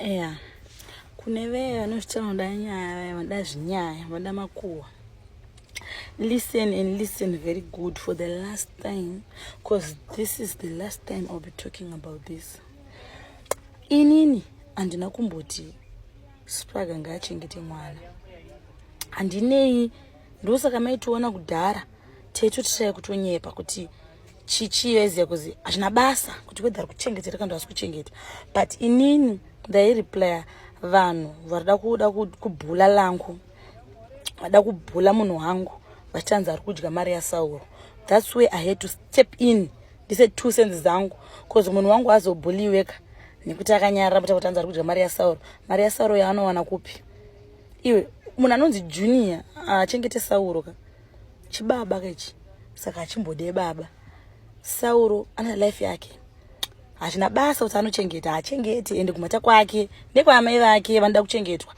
Yeah. Kuneve vanozvitaura nyaya vada zvinyaya vada makuhwa. Listen and listen very good for the last time, because this is the last time I'll be talking about this. Inini andina kumboti Spraga ngaachengete mwana. Handinei ndosaka maitiona kudhara teitotishaye kutonyepa kuti chichiyeziya kuzi hazvina basa kuti wedhari kuchengetera kana hasi kuchengeta. But inini ndaireply vanhu varida kuda kubhula langu, vada kubhula munhu wangu, vachanzi ari kudya mari yaSauro. That's where I had to step in. Ndise 2 cents zangu, because munhu wangu azobhuliweka nekuti akanyarara kuti kutanza ari kudya mari yaSauro. Mari yaSauro yaanowana kupi? Iwe munhu anonzi Junior achengete Sauro ka chibaba kechi, saka achimbode baba. Sauro ana life yake, hazvina basa kuti anochengeta, achengete ende kumata kwake nekwaamai vake vanoda kuchengetwa.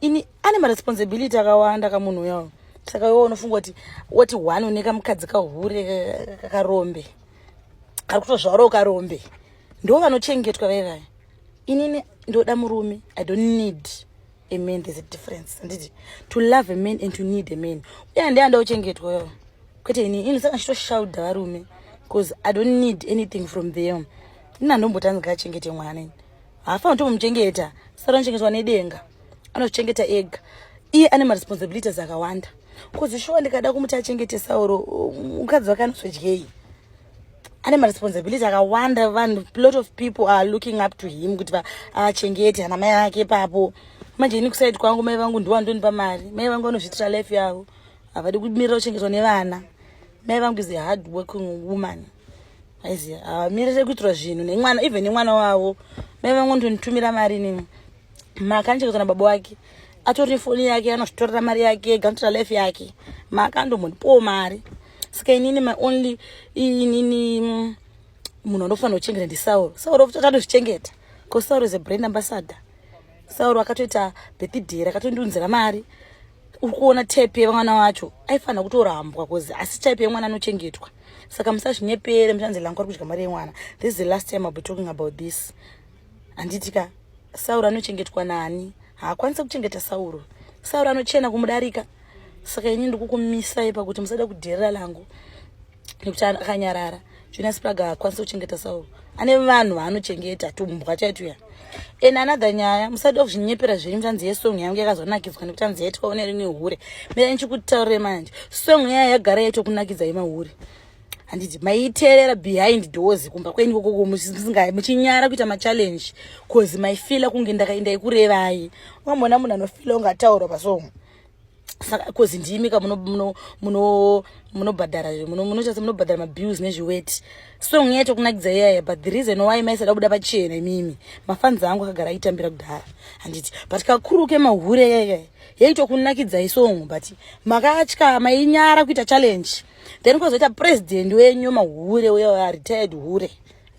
Ini ane maresponsibility akawanda kamunhu yawo. Saka iwe unofunga kuti woti one uneka mukadzi kahure kakarombe ari kutozvarawo karombe ndo vanochengetwa vevaya. Inini ndoda murume. I don't need a man. There's a difference. To love a man and to need a man. Uye ndianda uchengetwa yo. Kwete ini saka chitoshaudha varume, because I don't need anything from them. Ina ndombotanzi ngachengete mwana. Hafanira kutomuchengeta. Sara anochengetwa nedenga. Anochengeta ega. Iye ane maresponsibilities akawanda. Because sure ndikada kumuti achengete Sauro, mukadzi wake anozodyei. Ane maresponsibilities akawanda. A lot of people are looking up to him kuti achengete ana mai ake papo. Manje ini kusaidi kwangu mai vangu ndiwo andonipa mari. Mai vangu vanozvitira life yavo. Havadi kumirira kuchengetwa nevana. Mai vangu is a hard working woman. Aiziya, havamirire kuitira zvinhu nemwana, even nemwana wavo. Mai vangu ndonitumira mari nini. Makachengetwa nababa wake. Atori foni yake, anozvitorera mari yake, anoitira life yake. Makandomundipawo mari. Saka inini my only munhu anofanira kuchengeta ndiSauro. Sauro atozvichengeta. Because Sauro is a brand ambassador. Sauro akatoita birthday akatondiunzira mari. Ukuona tape yevana vacho aifanira kutorambwa, because asi tape yemwana anochengetwa. Saka musazvinyepere muchanzi langu ari kudya mari yemwana. This is the last time I'll be talking about this. Anditika Sauro anochengetwa nani? Haakwanisa kuchengeta Sauro. Sauro anochena kumudarika. Saka ini ndikukumisa ipa kuti musada kudherera langu nekuti akanyarara. Junior Spraga haakwanisa kuchengeta Sauro. Ane vanhu vaanochengeta tumbwa chaituya. And another nyaya, musada kuzvinyepera zvenyu muchanzi yesong yangu yakazonakidzwa nekuti anzi yaitwa nerimwe hure. Mira ndichikutaurire manje. Song yaya yagara yaitokunakidzai mahure. Handiti maiterera behind doors kumba kweni kokoko muchinyara kuita machallenge, because maifila kunge ndakaenda ikurevai. Wamona munhu anofila ungataura pasong. Saka because ndimi ka munobhadhara munobhadhara mabills nezviweti. Song yaito kunakidza yaya, but the reason why maisada kuda pachena imimi mafanzi angu akagara aitambira kudhara. Handiti but kakuruke mahure yaya yaito kunakidza song, but makatya mainyara kuita challenge. Then kwazoita president wenyu mahure uya retired hure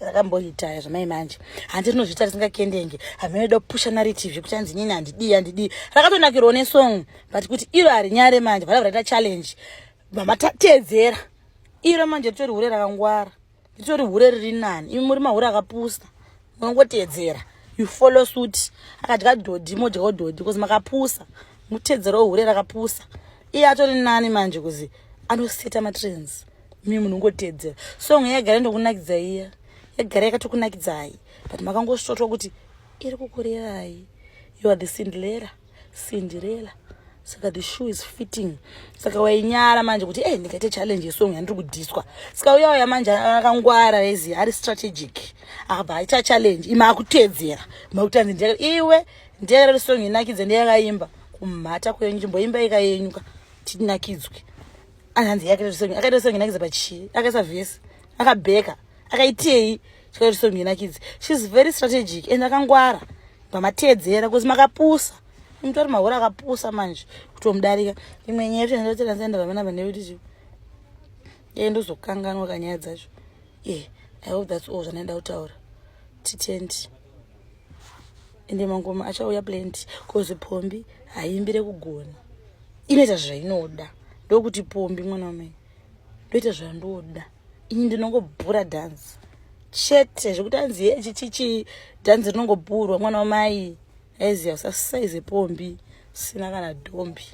akamboita zvamai manje. Handi tinozvita risingakendenge. Hamenoda kupusha narrative kuti anzi nyini handidi. Rakatonakirwa nesong, but kuti iro harinyare manje vada varaita challenge. Mama tatedzera. Iro manje ritori hure rakangwara. Ritori hure riri nani. Imi muri mahure akapusa. Munongotedzera. You follow suit. Akadya dhodhi modya dhodhi because makapusa. Mutedzera hure rakapusa. Iye atori nani manje kuzi anoseta matrends. Mimi munongotedzera. Song yagara ndokunakidza iya. Yagara yakatokunakidzai. But makangosvotwa kuti iri kukurerai. You are the Cinderella. Saka the shoe is fitting. Saka wainyara manje kuti ndikaite challenge yesong yandiri kudhiswa. Saka uya manje akangwara ezi ari strategic. Akabva aita challenge ima akutedzera. Makutanzi iwe ndiyara song inakidze ndiyakaimba kumhata kwenjimbo imba ikayenyuka tinakidzwe. Anhanzi yakaita song inakidze pachi. Akaisa vesi. Akabheka. Akaitei chikaita song inakidze. She's very strategic and akangwara. Pamatedzera because makapusa. Mutori mahura akapusa manje kutomudarika. Imwe nyaya ndinotenda nzenda vamena vaneuti ndozokanganwa kanyaya dzacho. I hope that's all zvanaenda kutaura. Titendi. Ende mangoma achauya plenty, because pombi haimbire kugona. Inoita zvainoda. Ndokuti pombi mwana wamai. Ndoita zvandoda. Ini ndinongobhura dance. chete zvekuti anzi chichi dhanzi rinongobhurwa mwana wamai aiziva usasaize pombi sina kana dhombi.